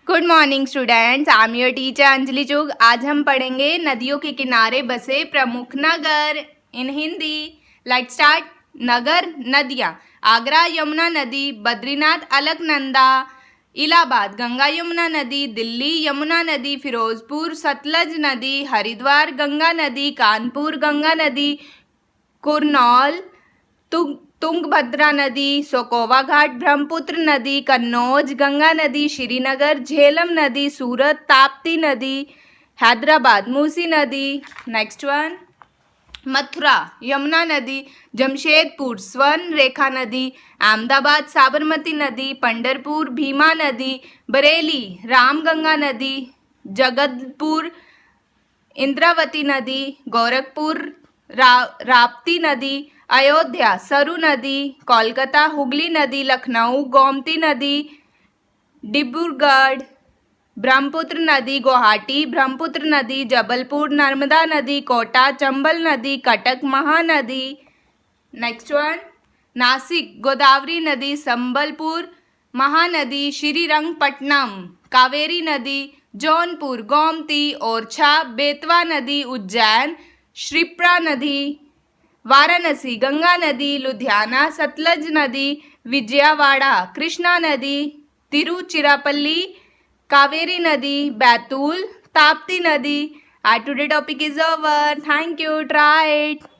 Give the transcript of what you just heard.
Good morning students, I am your teacher Anjali Chugh. आज हम पढ़ेंगे नदियों के किनारे बसे प्रमुख नगर इन हिंदी। Let's start. नगर, नदियाँ। आगरा यमुना नदी, बद्रीनाथ अलकनंदा, इलाहाबाद गंगा यमुना नदी, दिल्ली यमुना नदी, फिरोजपुर सतलज नदी, हरिद्वार गंगा नदी, कानपुर गंगा नदी, कुरनौल तुंगभद्रा नदी, सोकोवा घाट ब्रह्मपुत्र नदी, कन्नौज गंगा नदी, श्रीनगर झेलम नदी, सूरत ताप्ती नदी, हैदराबाद मूसी नदी। नेक्स्ट वन, मथुरा यमुना नदी, जमशेदपुर स्वर्ण रेखा नदी, अहमदाबाद साबरमती नदी, पंढरपुर भीमा नदी, बरेली रामगंगा नदी, जगदलपुर इंद्रावती नदी, गोरखपुर राप्ती नदी, अयोध्या सरु नदी, कोलकाता हुगली नदी, लखनऊ गोमती नदी, डिब्रूगढ़ ब्रह्मपुत्र नदी, गुवाहाटी ब्रह्मपुत्र नदी, जबलपुर नर्मदा नदी, कोटा चंबल नदी, कटक महानदी। नेक्स्ट वन, नासिक गोदावरी नदी, संबलपुर महानदी, श्रीरंगपट्टनम कावेरी नदी, जौनपुर गोमती, ओरछा बेतवा नदी, उज्जैन श्रीप्रा नदी, वाराणसी गंगा नदी, लुधियाना सतलज नदी, विजयवाड़ा कृष्णा नदी, तिरुचिरापल्ली कावेरी नदी, बैतूल ताप्ती नदी। Our today topic is over. Thank you. Try it.